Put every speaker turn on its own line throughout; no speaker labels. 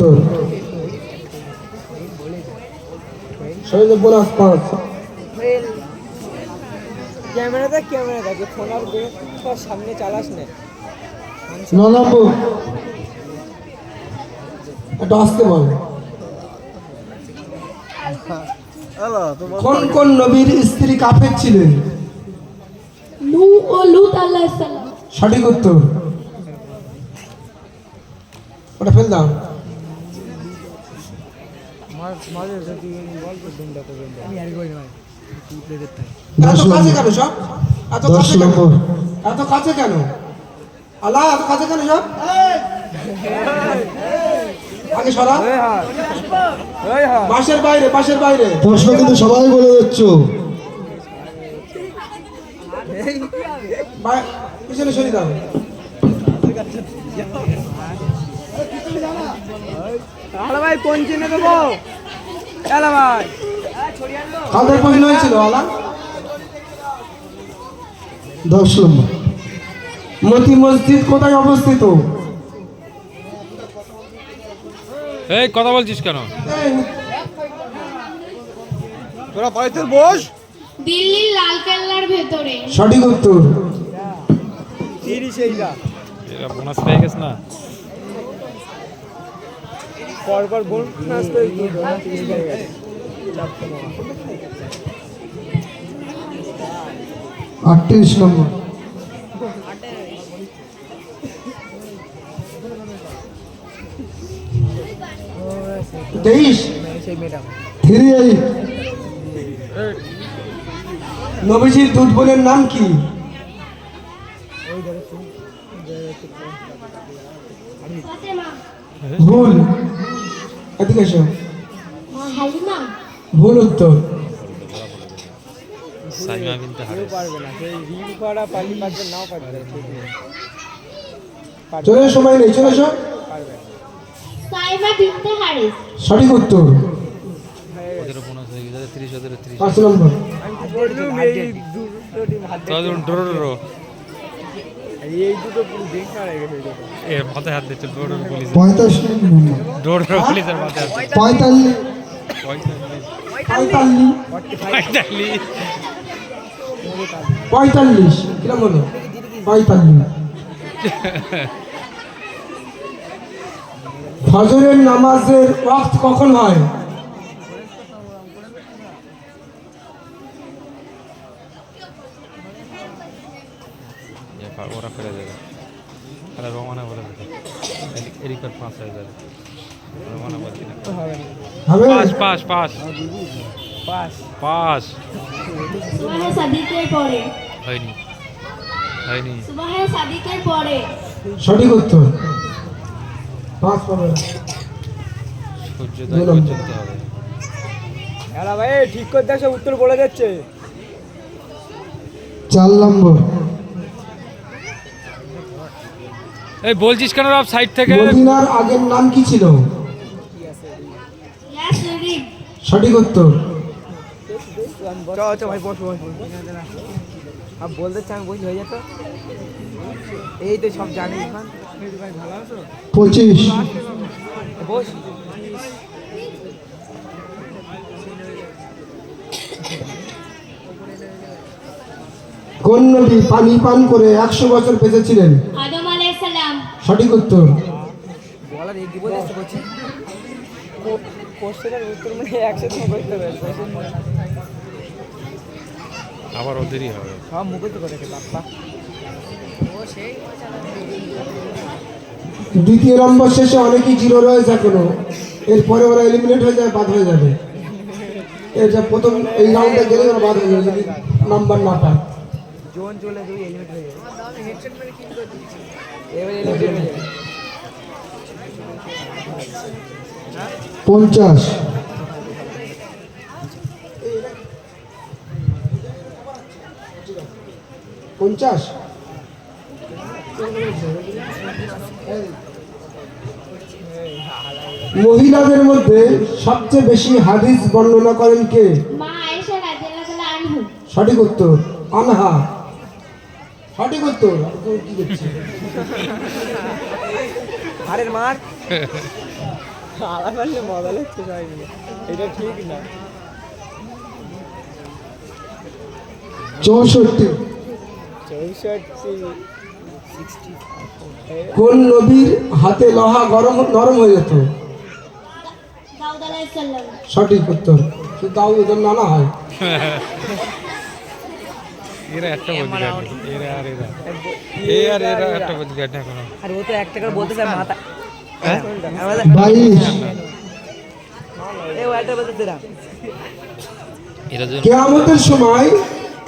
উত্তর। শহীদ bonus 5।
Camera দেখে phone আর সামনে চালাস না।
9 নম্বর, এটা আসতে বল। কোন কোন নবীর স্ত্রী কাফের ছিলেন?
নূহ ও লূত আলাইহিস সালাম।
সঠিক উত্তর। ওটা ফেল দাও। এত কাছে কেন সব? এত কাছে কেন? এত কাছে কেন? আল্লাহ এত কাছে কেন সব? আগে সরা। পাশের বাইরে, পাশের বাইরে।
প্রশ্ন কিন্তু সবাই বলে দিচ্ছ।
পিছনে সরিয়ে দাও।
ভাই কোন চিনে দেবো? ভাই
কাদের প্রশ্ন হয়েছিল আলা?
10 নম্বর,
মতি মসজিদ কোথায় অবস্থিত?
এই কথা বলছিস কেন?
তোরা বাড়িতে বস।
দিল্লির লালকেল্লার ভেতরে।
সঠিক উত্তর।
30 এইটা
এরা বোনাস পেয়ে গেছ না?
পরপর বোনাস তো 30 হয়ে গেছে।
38 নম্বর,
23।
সেই ম্যাডাম
38,
নবীজির দুধ বোনের নাম কি?
ফাতেমা।
ভুল। এদিকে এসো।
হালিমা।
ভুল উত্তর।
সাইমা বিনতে হারিস।
পারবে না, সেই রিং পাড়া পালি পারবে নাও পারবে।
চলে সময় নেই, চলে এসো।
পারবে
সাইমা বিনতে হারিস।
সঠিক উত্তর।
ওদের বোনাস হয়ে গেছে 30, ওদের 30।
5 নম্বর।
আমি বললুম এই দুটো টিম হাত
তো ডোরো
এই দুটো পুরো বেকার হয়ে গেছে দুটো।
এ মাথায় হাত দিচ্ছে ডোরো পুলিশ।
45 নম্বর,
ডোরো পুলিশের মাথায় হাত দিচ্ছে।
45,
45। 45 কিরম হলো? 45। ফজরের নামাজের ওয়াক্ত কখন হয়?
ওরা ফেলে দেবে। তাহলে রমানা বলে দেবে। এরিকার 5 হয়ে যাবে। রমানা বলছি না।
হবে না।
হবে?
Pass
pass
pass.
সুবহে সাদিকের পরে।
হয়নি।
সুবহে সাদিকের পরে।
সঠিক উত্তর। 5 পাবে।
সূর্যোদয় পর্যন্ত হবে।
এলা ভাই ঠিক করে দেখো, উত্তর বলে যাচ্ছে।
4 নম্বর,
এই বলছিস কেন সব সাইড থেকে?
মদিনার আগের নাম কি ছিল?
ইয়াসরিব।
সঠিক উত্তর।
চল ভাই বস। আব বলতে চান বসে হয়ে যেত। এই তো সব জানি এখন। ভাই ভালো আছো?
25,
বস।
কোন নবী পানি পান করে 100 বছর বেঁচে ছিলেন?
আদম আলাইহিস সালাম।
সঠিক উত্তর।
বলার এই দিব দেখতে বলছি। কোশ্চেনের উত্তর মানে একসাথে বলতে হবে।
আবার ওদেরই হবে।
সব মুখস্থ করে রেখে বাপ্পা।
দ্বিতীয় নম্বর শেষে অনেকেই জিরো রয়েছে এখনো, এরপরে ওরা এলিমিনেট হয়ে যাবে, বাদ হয়ে যাবে। এটা প্রথম এই রাউন্ডে গেলে ওরা বাদ হয়ে যাবে যদি নাম্বার না পায়।
জোন চলে দুই এলিমিনেট হয়ে যাবে। এবার এলিমিনেট হয়ে যাবে।
50,
50। মহিলাদের মধ্যে সবচেয়ে বেশি হাদিস বর্ণনা করেন কে?
মা আয়েশা রাদিয়াল্লাহু আনহু।
সঠিক উত্তর। আনহা। সঠিক উত্তর। কি দেখছি?
আরে মার। আলাদা করলে মজা লাগছে সবাই মিলে। এটা ঠিক না।
64।
64
কোন নবীর হাতে লোহা গরম নরম হয়ে যেত?
দাউদ আলাইহিসসালাম।
সঠিক উত্তর। শুধু দাউদের নানা হয়।
এরা একটা বুদ্ধি কাটে এরা আর এরা এরা একটা বুদ্ধি কাটে এখনো
আর ও তো একটা করে বলতে চায় মাথা।
হ্যাঁ
22
এ ও একটা বলতে না।
এরা যদি
কিয়ামতের সময়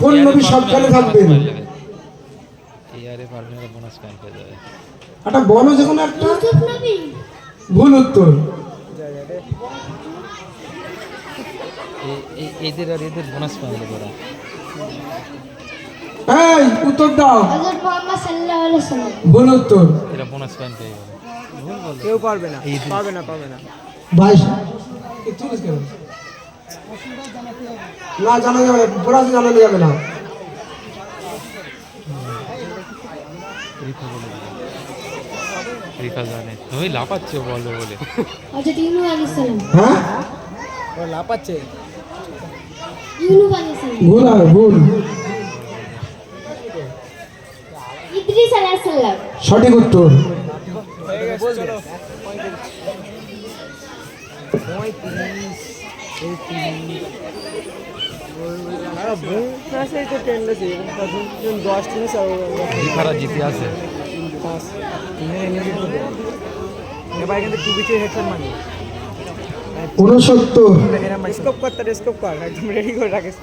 কোন নবী সবখানে থাকবেন?
ইয়ারে পারবেন না বোনাস পয়েন্ট পেয়ে যাবে
একটা বলো যে কোনো একটা।
ইউসুফ নবী।
ভুল উত্তর।
এদের আর এদের বোনাস পয়েন্ট দেবে ওরা
এই উত্তর দাও।
হযরত মুহাম্মদ সাল্লাল্লাহু আলাইহি ওয়াসাল্লাম।
ভুল উত্তর।
এরা বোনাস পয়েন্ট পেয়ে যাবে
কেউ পারবে না। পাবে না।
22
না জানা যাবে না, বোনাস জানানো যাবে না।
রিফা জানে তুমি লাফাচ্ছো বলবে বলে
হযরত ইউনূস আলাইহিস সালাম।
হ্যাঁ
ও লাপাচ্ছে।
ইউনূস আলাইহিস সালাম।
ভুল আর ভুল।
ইদ্রিস আলাইহিস সালাম।
সঠিক উত্তর।
রিফারা জিতে আছে
এবার কিন্তু টু বিচে হেডশট মারি।
69।
স্কোপ কর একদম রেডি করে রাখিস।